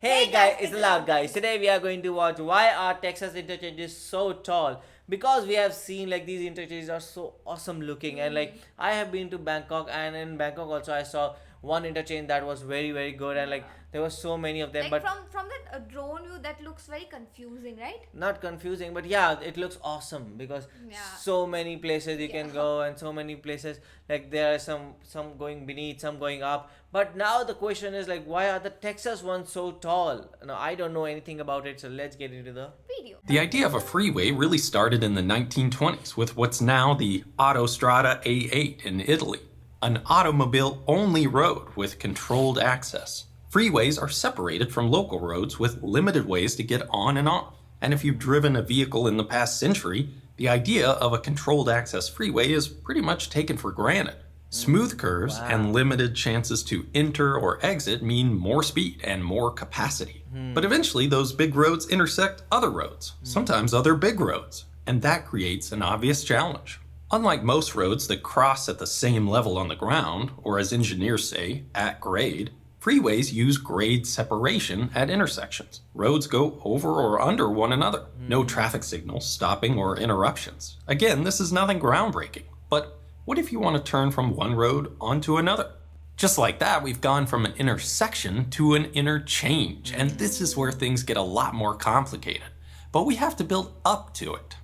Hey guys, it's the Loud Guys. Today we are going to watch why are Texas interchanges so tall. Because we have seen like these interchanges are so awesome looking, and like I have been to Bangkok, and in Bangkok also I saw one interchange that was very good, and like there were so many of them, Like but from that drone view, that looks very confusing, right? not confusing, but yeah, it looks awesome because Yeah. so many places you can Yeah. go, and so many places like there are some going beneath, some going up. But now the question is like, why are the Texas ones so tall? Now I don't know anything about it, so let's get into the Video. The idea of a freeway really started in the 1920s with what's now the Autostrada A8 in Italy, an automobile-only road with controlled access. Freeways are separated from local roads with limited ways to get on and off. And if you've driven a vehicle in the past century, the idea of a controlled access freeway is pretty much taken for granted. Smooth curves and limited chances to enter or exit mean more speed and more capacity. But eventually those big roads intersect other roads, sometimes other big roads, and that creates an obvious challenge. Unlike most roads that cross at the same level on the ground, or as engineers say, at grade, freeways use grade separation at intersections. Roads go over or under one another. No traffic signals, stopping, or interruptions. Again, this is nothing groundbreaking, but what if you want to turn from one road onto another? Just like that, we've gone from an intersection to an interchange, and this is where things get a lot more complicated. But we have to build up to it.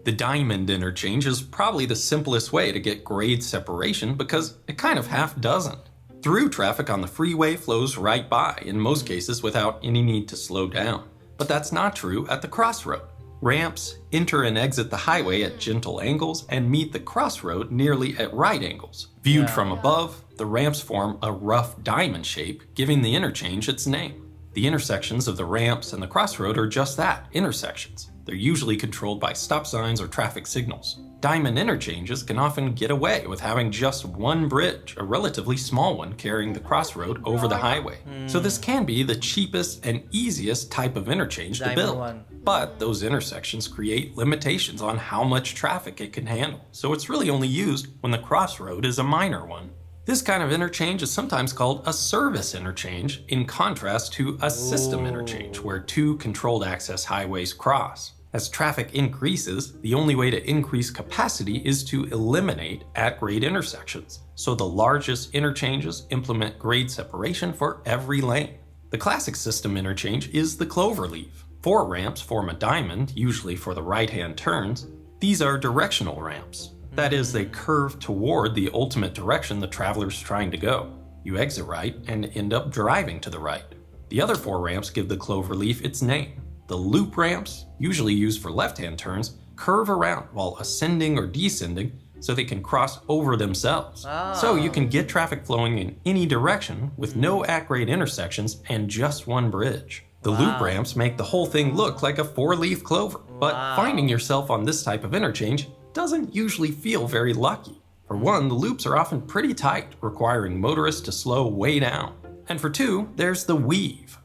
The diamond interchange is probably the simplest way to get grade separation because it kind of half doesn't. Through traffic on the freeway flows right by, in most cases without any need to slow down. But that's not true at the crossroad. Ramps enter and exit the highway at gentle angles and meet the crossroad nearly at right angles. Viewed from above, the ramps form a rough diamond shape, giving the interchange its name. The intersections of the ramps and the crossroad are just that, intersections. They're usually controlled by stop signs or traffic signals. Diamond interchanges can often get away with having just one bridge, a relatively small one carrying the crossroad over the highway. So this can be the cheapest and easiest type of interchange to Diamond build. one. But those intersections create limitations on how much traffic it can handle, so it's really only used when the crossroad is a minor one. This kind of interchange is sometimes called a service interchange, in contrast to a system interchange, where two controlled access highways cross. As traffic increases, the only way to increase capacity is to eliminate at-grade intersections, so the largest interchanges implement grade separation for every lane. The classic system interchange is the cloverleaf. 4 ramps form a diamond, usually for the right-hand turns. These are directional ramps. That is, they curve toward the ultimate direction the traveler's trying to go. You exit right and end up driving to the right. The other 4 ramps give the cloverleaf its name. The loop ramps, usually used for left-hand turns, curve around while ascending or descending so they can cross over themselves. So you can get traffic flowing in any direction with no at-grade intersections and just one bridge. The loop ramps make the whole thing look like a 4-leaf clover, but finding yourself on this type of interchange doesn't usually feel very lucky. For one, the loops are often pretty tight, requiring motorists to slow way down. And for 2, there's the weave.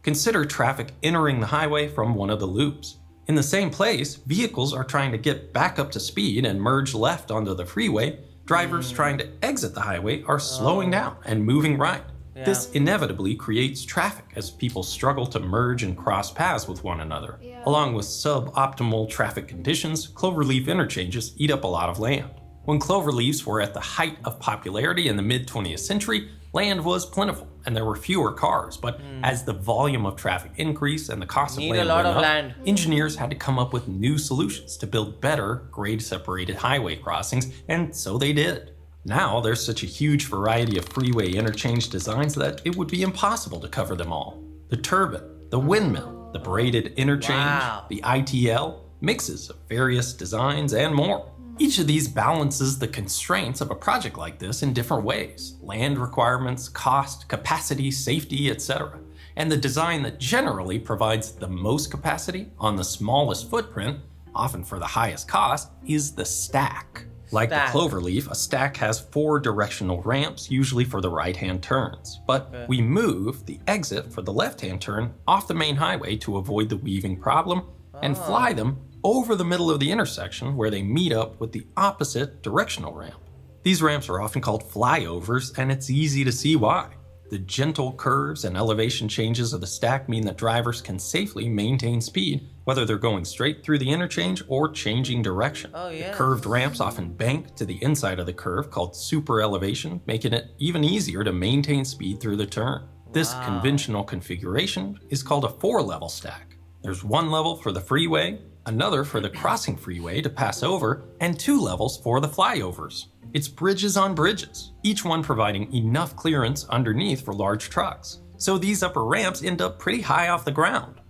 Consider traffic entering the highway from one of the loops. In the same place, vehicles are trying to get back up to speed and merge left onto the freeway. Drivers trying to exit the highway are slowing down and moving right. This inevitably creates traffic as people struggle to merge and cross paths with one another. Along with suboptimal traffic conditions, cloverleaf interchanges eat up a lot of land. When cloverleafs were at the height of popularity in the mid-20th century, land was plentiful and there were fewer cars, but as the volume of traffic increased and the cost of Need land a lot went of up, land. engineers had to come up with new solutions to build better grade-separated highway crossings, and so they did. Now there's such a huge variety of freeway interchange designs that it would be impossible to cover them all. The turbine, the windmill, the braided interchange, the ITL, mixes of various designs, and more. Each of these balances the constraints of a project like this in different ways: land requirements, cost, capacity, safety, etc. And the design that generally provides the most capacity on the smallest footprint, often for the highest cost, is the stack. Like the cloverleaf, a stack has 4 directional ramps, usually for the right-hand turns. But we move the exit for the left-hand turn off the main highway to avoid the weaving problem and fly them over the middle of the intersection where they meet up with the opposite directional ramp. These ramps are often called flyovers, and it's easy to see why. The gentle curves and elevation changes of the stack mean that drivers can safely maintain speed, whether they're going straight through the interchange or changing direction. Oh, yeah. The curved ramps often bank to the inside of the curve, called super elevation, making it even easier to maintain speed through the turn. This conventional configuration is called a 4-level stack. There's one level for the freeway, another for the crossing freeway to pass over, and 2 levels for the flyovers. It's bridges on bridges, each one providing enough clearance underneath for large trucks. So these upper ramps end up pretty high off the ground.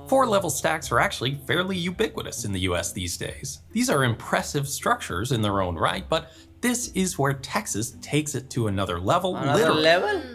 4-level stacks are actually fairly ubiquitous in the US these days. These are impressive structures in their own right, but this is where Texas takes it to another level, literally.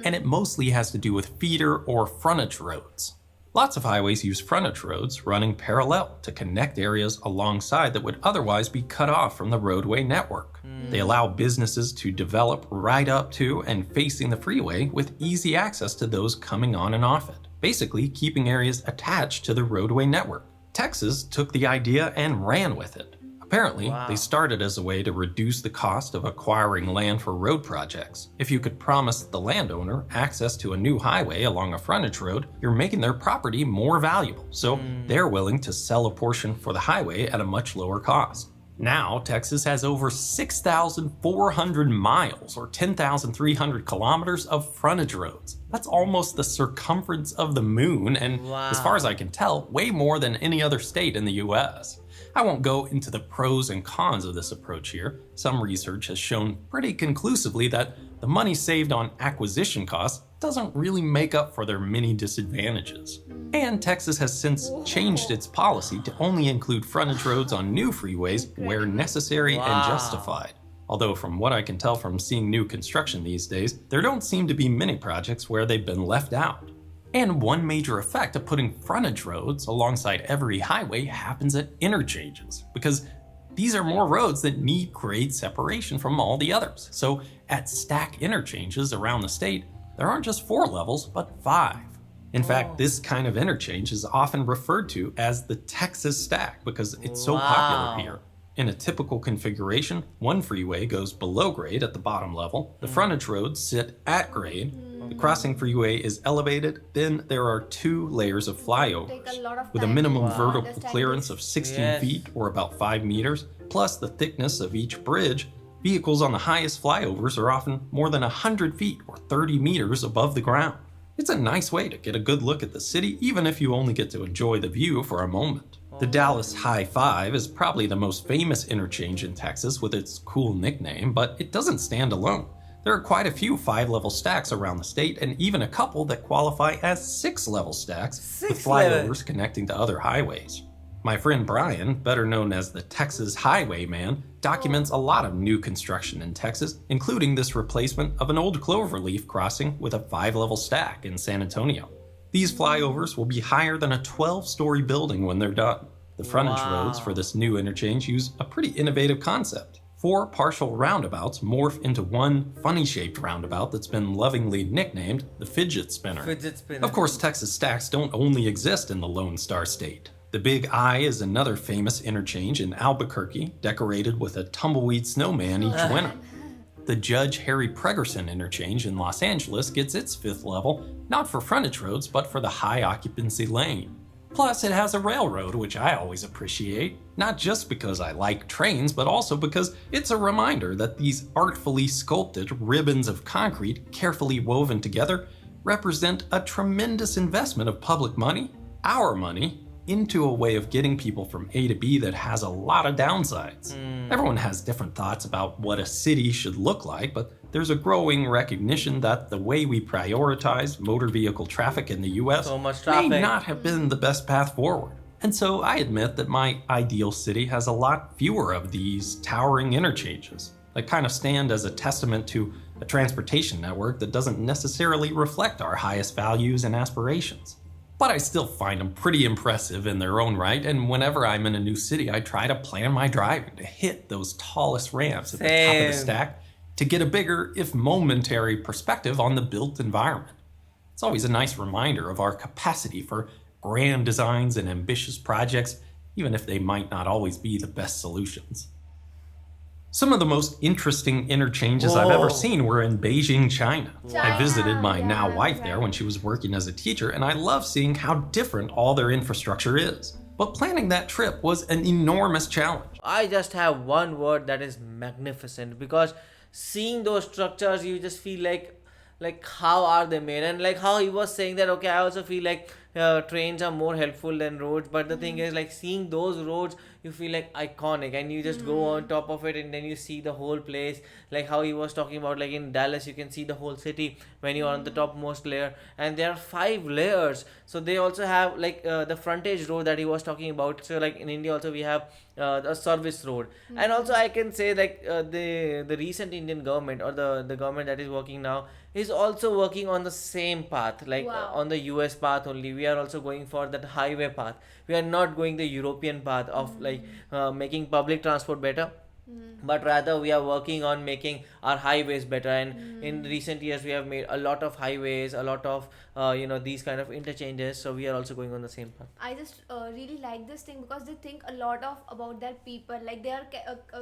And it mostly has to do with feeder or frontage roads. Lots of highways use frontage roads running parallel to connect areas alongside that would otherwise be cut off from the roadway network. They allow businesses to develop right up to and facing the freeway with easy access to those coming on and off it, basically keeping areas attached to the roadway network. Texas took the idea and ran with it. Apparently, they started as a way to reduce the cost of acquiring land for road projects. If you could promise the landowner access to a new highway along a frontage road, you're making their property more valuable, so they're willing to sell a portion for the highway at a much lower cost. Now, Texas has over 6,400 miles or 10,300 kilometers of frontage roads. That's almost the circumference of the moon, and as far as I can tell, way more than any other state in the US. I won't go into the pros and cons of this approach here. Some research has shown pretty conclusively that the money saved on acquisition costs doesn't really make up for their many disadvantages. And Texas has since changed its policy to only include frontage roads on new freeways where necessary and justified. Although from what I can tell from seeing new construction these days, there don't seem to be many projects where they've been left out. And one major effect of putting frontage roads alongside every highway happens at interchanges, because these are more roads that need grade separation from all the others. So at stack interchanges around the state, there aren't just 4 levels, but 5. In fact, this kind of interchange is often referred to as the Texas stack because it's so popular here. In a typical configuration, one freeway goes below grade at the bottom level, the frontage roads sit at grade, the crossing freeway is elevated, then there are 2 layers of flyovers, with a minimum vertical clearance of 16 feet or about 5 meters, plus the thickness of each bridge. Vehicles on the highest flyovers are often more than 100 feet or 30 meters above the ground. It's a nice way to get a good look at the city, even if you only get to enjoy the view for a moment. The Dallas High 5 is probably the most famous interchange in Texas with its cool nickname, but it doesn't stand alone. There are quite a few 5-level stacks around the state, and even a couple that qualify as 6-level stacks with flyovers connecting to other highways. My friend Brian, better known as the Texas Highwayman, documents a lot of new construction in Texas, including this replacement of an old cloverleaf crossing with a 5-level stack in San Antonio. These flyovers will be higher than a 12-story building when they're done. The frontage roads for this new interchange use a pretty innovative concept. 4 partial roundabouts morph into one funny-shaped roundabout that's been lovingly nicknamed the Fidget Spinner. Of course, Texas stacks don't only exist in the Lone Star State. The Big I is another famous interchange in Albuquerque, decorated with a tumbleweed snowman each winter. The Judge Harry Pregerson interchange in Los Angeles gets its 5th level, not for frontage roads, but for the high occupancy lane. Plus, it has a railroad, which I always appreciate, not just because I like trains, but also because it's a reminder that these artfully sculpted ribbons of concrete, carefully woven together, represent a tremendous investment of public money, our money, into a way of getting people from A to B that has a lot of downsides. Everyone has different thoughts about what a city should look like, but there's a growing recognition that the way we prioritize motor vehicle traffic in the US may not have been the best path forward. And so I admit that my ideal city has a lot fewer of these towering interchanges that kind of stand as a testament to a transportation network that doesn't necessarily reflect our highest values and aspirations. But I still find them pretty impressive in their own right, and whenever I'm in a new city, I try to plan my driving to hit those tallest ramps at the top of the stack to get a bigger, if momentary, perspective on the built environment. It's always a nice reminder of our capacity for grand designs and ambitious projects, even if they might not always be the best solutions. Some of the most interesting interchanges I've ever Whoa. seen were in Beijing, China. I China, visited my now yeah, wife there when she was working as a teacher, and I love seeing how different all their infrastructure is. But planning that trip was an enormous challenge. I just have one word, that is magnificent, because seeing those structures you just feel like how are they made, and like how he was saying that, okay, I also feel like trains are more helpful than roads, but the thing is, like, seeing those roads you feel like iconic, and you just go on top of it and then you see the whole place, like how he was talking about, like in Dallas you can see the whole city when you're on the topmost layer, and there are 5 layers. So they also have like the frontage road that he was talking about. So like in India also we have a service road, and also I can say like the recent Indian government, or the government that is working now, is also working on the same path, like Wow. on the US path only. We are also going for that highway path. We are not going the European path of like making public transport better, but rather we are working on making our highways better. And in recent years we have made a lot of highways, a lot of these kind of interchanges. So we are also going on the same path. I just really like this thing because they think a lot of about their people. Like they are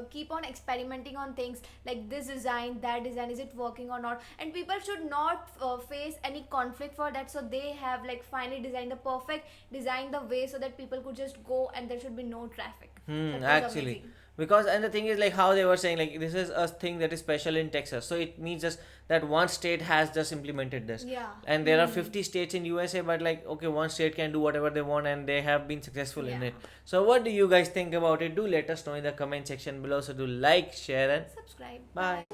keep on experimenting on things like this design, that design, is it working or not? And people should not face any conflict for that. So they have like finally designed the perfect design the way so that people could just go and there should be no traffic. That was Actually, amazing. because, and the thing is, like how they were saying, like this is a thing that is special in Texas, so it means just that one state has just implemented this. Yeah. And there are 50 states in USA, but like, okay, one state can do whatever they want and they have been successful in Yeah. it. So what do you guys think about it? Do let us know in the comment section below. So do like, share, and Subscribe. bye.